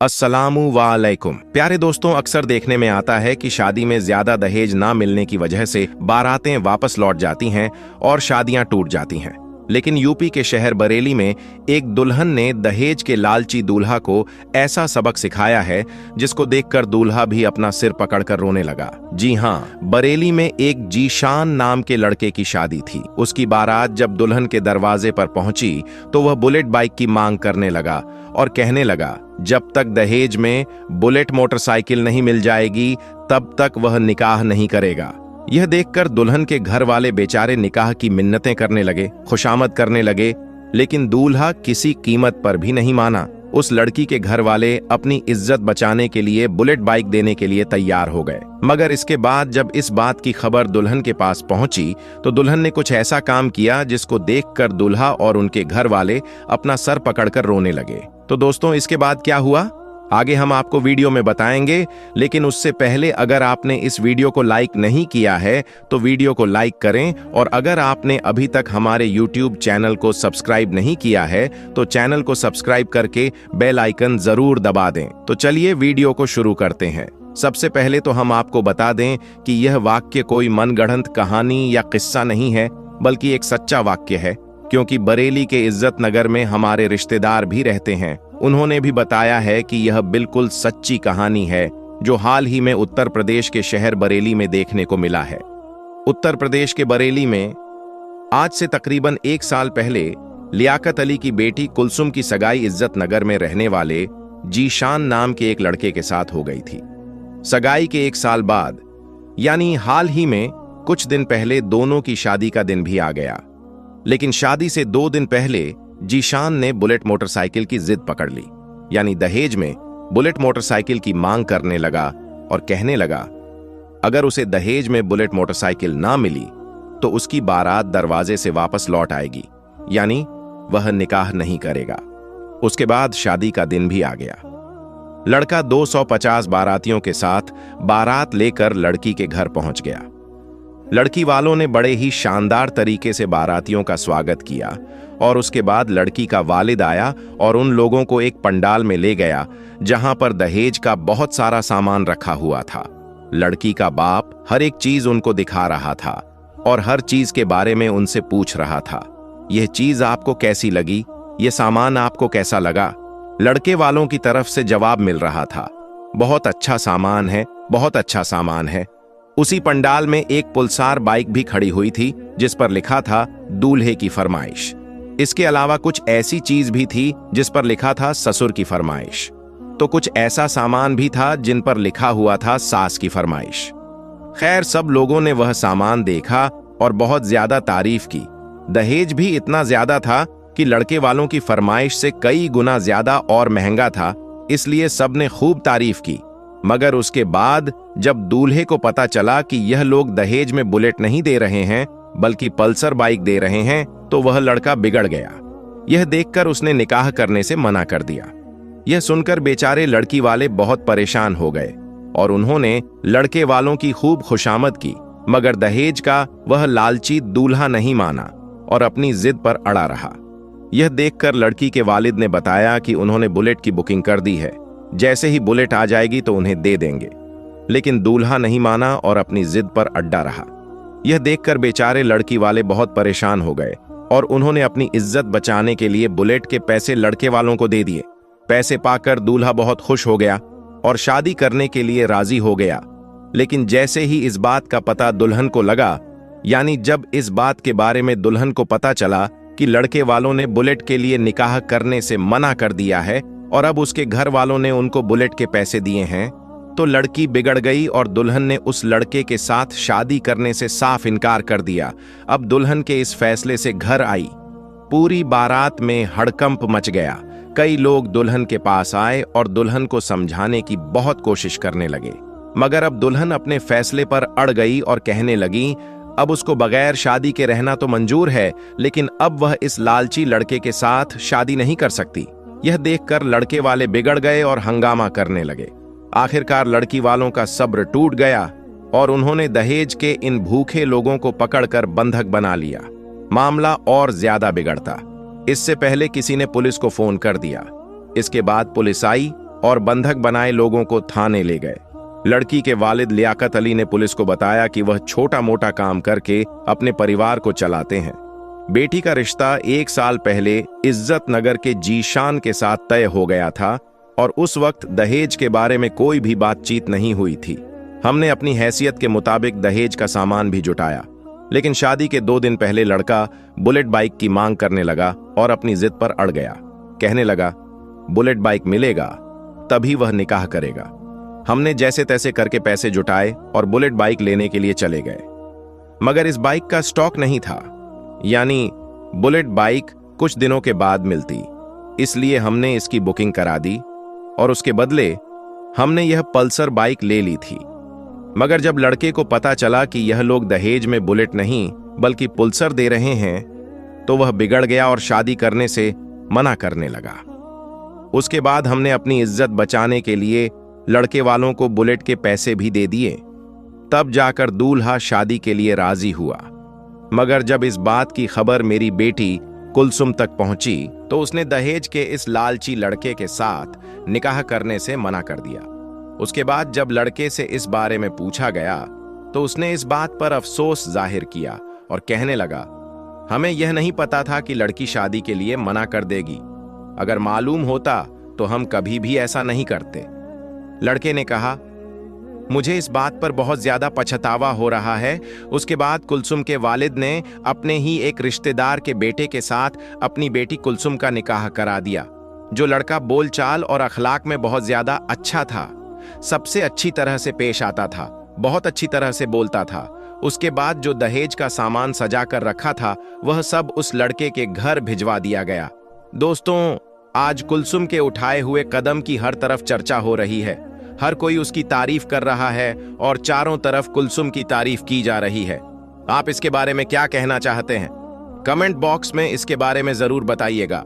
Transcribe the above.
अस्सलामु वालेकुम। प्यारे दोस्तों, अक्सर देखने में आता है कि शादी में ज्यादा दहेज ना मिलने की वजह से बारातें वापस लौट जाती हैं और शादियां टूट जाती हैं। लेकिन यूपी के शहर बरेली में एक दुल्हन ने दहेज के लालची दूल्हा को ऐसा सबक सिखाया है जिसको देखकर दूल्हा भी अपना सिर पकड़कर रोने लगा। जी हाँ, बरेली में एक जीशान नाम के लड़के की शादी थी। उसकी बारात जब दुल्हन के दरवाजे पर पहुंची तो वह बुलेट बाइक की मांग करने लगा और कहने लगा, जब तक दहेज में बुलेट मोटरसाइकिल नहीं मिल जाएगी तब तक वह निकाह नहीं करेगा। यह देखकर दुल्हन के घर वाले बेचारे निकाह की मिन्नतें करने लगे, खुशामद करने लगे, लेकिन दूल्हा किसी कीमत पर भी नहीं माना। उस लड़की के घर वाले अपनी इज्जत बचाने के लिए बुलेट बाइक देने के लिए तैयार हो गए। मगर इसके बाद जब इस बात की खबर दुल्हन के पास पहुंची तो दुल्हन ने कुछ ऐसा काम किया जिसको देखकर दूल्हा और उनके घर वाले अपना सर पकड़कर रोने लगे। तो दोस्तों, इसके बाद क्या हुआ आगे हम आपको वीडियो में बताएंगे, लेकिन उससे पहले अगर आपने इस वीडियो को लाइक नहीं किया है तो वीडियो को लाइक करें, और अगर आपने अभी तक हमारे YouTube चैनल को सब्सक्राइब नहीं किया है तो चैनल को सब्सक्राइब करके बेल आइकन जरूर दबा दें। तो चलिए वीडियो को शुरू करते हैं। सबसे पहले तो हम आपको बता दें कि यह वाक्य कोई मनगढ़ंत कहानी या किस्सा नहीं है, बल्कि एक सच्चा वाक्य है, क्योंकि बरेली के इज्जत नगर में हमारे रिश्तेदार भी रहते हैं। उन्होंने भी बताया है कि यह बिल्कुल सच्ची कहानी है जो हाल ही में उत्तर प्रदेश के शहर बरेली में देखने को मिला है। उत्तर प्रदेश के बरेली में आज से तकरीबन 1 साल पहले लियाकत अली की बेटी कुलसुम की सगाई इज्जत नगर में रहने वाले जीशान नाम के एक लड़के के साथ हो गई थी। सगाई के 1 साल बाद, यानी हाल ही में कुछ दिन पहले, दोनों की शादी का दिन भी आ गया। लेकिन शादी से 2 दिन पहले जीशान ने बुलेट मोटरसाइकिल की जिद पकड़ ली, यानी दहेज में बुलेट मोटरसाइकिल की मांग करने लगा और कहने लगा अगर उसे दहेज में बुलेट मोटरसाइकिल ना मिली तो उसकी बारात दरवाजे से वापस लौट आएगी, यानी वह निकाह नहीं करेगा। उसके बाद शादी का दिन भी आ गया। लड़का 250 बारातियों के साथ बारात लेकर लड़की के घर पहुंच गया। लड़की वालों ने बड़े ही शानदार तरीके से बारातियों का स्वागत किया और उसके बाद लड़की का वालिद आया और उन लोगों को एक पंडाल में ले गया जहां पर दहेज का बहुत सारा सामान रखा हुआ था। लड़की का बाप हर एक चीज उनको दिखा रहा था और हर चीज के बारे में उनसे पूछ रहा था, यह चीज आपको कैसी लगी, यह सामान आपको कैसा लगा। लड़के वालों की तरफ से जवाब मिल रहा था, बहुत अच्छा सामान है, बहुत अच्छा सामान है। उसी पंडाल में एक पुलसार बाइक भी खड़ी हुई थी जिस पर लिखा था दूल्हे की फरमाइश। इसके अलावा कुछ ऐसी चीज भी थी जिस पर लिखा था ससुर की फरमाइश। तो कुछ ऐसा सामान भी था जिन पर लिखा हुआ था सास की फरमाइश। खैर, सब लोगों ने वह सामान देखा और बहुत ज्यादा तारीफ की। दहेज भी इतना ज्यादा था कि लड़के वालों की फरमाइश से कई गुना ज्यादा और महंगा था, इसलिए सबने खूब तारीफ की। मगर उसके बाद जब दूल्हे को पता चला कि यह लोग दहेज में बुलेट नहीं दे रहे हैं बल्कि पल्सर बाइक दे रहे हैं तो वह लड़का बिगड़ गया। यह देखकर उसने निकाह करने से मना कर दिया। यह सुनकर बेचारे लड़की वाले बहुत परेशान हो गए और उन्होंने लड़के वालों की खूब खुशामद की, मगर दहेज का वह लालची दूल्हा नहीं माना और अपनी जिद पर अड़ा रहा। यह देखकर लड़की के वालिद ने बताया कि उन्होंने बुलेट की बुकिंग कर दी है, जैसे ही बुलेट आ जाएगी तो उन्हें दे देंगे। लेकिन दूल्हा नहीं माना और अपनी जिद पर अड्डा रहा। यह देखकर बेचारे लड़की वाले बहुत परेशान हो गए और उन्होंने अपनी इज्जत बचाने के लिए बुलेट के पैसे लड़के वालों को दे दिए। पैसे पाकर दूल्हा बहुत खुश हो गया और शादी करने के लिए राजी हो गया। लेकिन जैसे ही इस बात का पता दुल्हन को लगा, यानी जब इस बात के बारे में दुल्हन को पता चला कि लड़के वालों ने बुलेट के लिए निकाह करने से मना कर दिया है और अब उसके घर वालों ने उनको बुलेट के पैसे दिए हैं, तो लड़की बिगड़ गई और दुल्हन ने उस लड़के के साथ शादी करने से साफ इनकार कर दिया। अब दुल्हन के इस फैसले से घर आई पूरी बारात में हड़कंप मच गया। कई लोग दुल्हन के पास आए और दुल्हन को समझाने की बहुत कोशिश करने लगे, मगर अब दुल्हन अपने फैसले पर अड़ गई और कहने लगी अब उसको बगैर शादी के रहना तो मंजूर है, लेकिन अब वह इस लालची लड़के के साथ शादी नहीं कर सकती। यह देखकर लड़के वाले बिगड़ गए और हंगामा करने लगे। आखिरकार लड़की वालों का सब्र टूट गया और उन्होंने दहेज के इन भूखे लोगों को पकड़कर बंधक बना लिया। मामला और ज्यादा बिगड़ता। इससे पहले किसी ने पुलिस को फोन कर दिया। इसके बाद पुलिस आई और बंधक बनाए लोगों को थाने ले गए। लड़की के वालिद लियाकत अली ने पुलिस को बताया कि वह छोटा मोटा काम करके अपने परिवार को चलाते हैं। बेटी का रिश्ता 1 साल पहले इज्जत नगर के जीशान के साथ तय हो गया था और उस वक्त दहेज के बारे में कोई भी बातचीत नहीं हुई थी। हमने अपनी हैसियत के मुताबिक दहेज का सामान भी जुटाया, लेकिन शादी के 2 दिन पहले लड़का बुलेट बाइक की मांग करने लगा और अपनी जिद पर अड़ गया। कहने लगा, बुलेट बाइक मिलेगा तभी वह निकाह करेगा। हमने जैसे तैसे करके पैसे जुटाए और बुलेट बाइक लेने के लिए चले गए, मगर इस बाइक का स्टॉक नहीं था, यानी बुलेट बाइक कुछ दिनों के बाद मिलती। इसलिए हमने इसकी बुकिंग करा दी और उसके बदले हमने यह पल्सर बाइक ले ली थी। मगर जब लड़के को पता चला कि यह लोग दहेज में बुलेट नहीं बल्कि पल्सर दे रहे हैं, तो वह बिगड़ गया और शादी करने से मना करने लगा। उसके बाद हमने अपनी इज्जत बचाने के लिए लड़के वालों को बुलेट के पैसे भी दे दिए। तब जाकर दूल्हा शादी के लिए राजी हुआ। मगर जब इस बात की खबर मेरी बेटी कुलसुम तक पहुंची तो उसने दहेज के इस लालची लड़के के साथ निकाह करने से मना कर दिया। उसके बाद जब लड़के से इस बारे में पूछा गया तो उसने इस बात पर अफसोस जाहिर किया और कहने लगा, हमें यह नहीं पता था कि लड़की शादी के लिए मना कर देगी। अगर मालूम होता तो हम कभी भी ऐसा नहीं करते। लड़के ने कहा, मुझे इस बात पर बहुत ज्यादा पछतावा हो रहा है। उसके बाद कुलसुम के वालिद ने अपने ही एक रिश्तेदार के बेटे के साथ अपनी बेटी कुलसुम का निकाह करा दिया। जो लड़का बोलचाल और अखलाक में बहुत ज्यादा अच्छा था, सबसे अच्छी तरह से पेश आता था, बहुत अच्छी तरह से बोलता था। उसके बाद जो दहेज का सामान सजा कर रखा था वह सब उस लड़के के घर भिजवा दिया गया। दोस्तों, आज कुलसुम के उठाए हुए कदम की हर तरफ चर्चा हो रही है। हर कोई उसकी तारीफ कर रहा है और चारों तरफ कुलसुम की तारीफ की जा रही है। आप इसके बारे में क्या कहना चाहते हैं? कमेंट बॉक्स में इसके बारे में जरूर बताइएगा।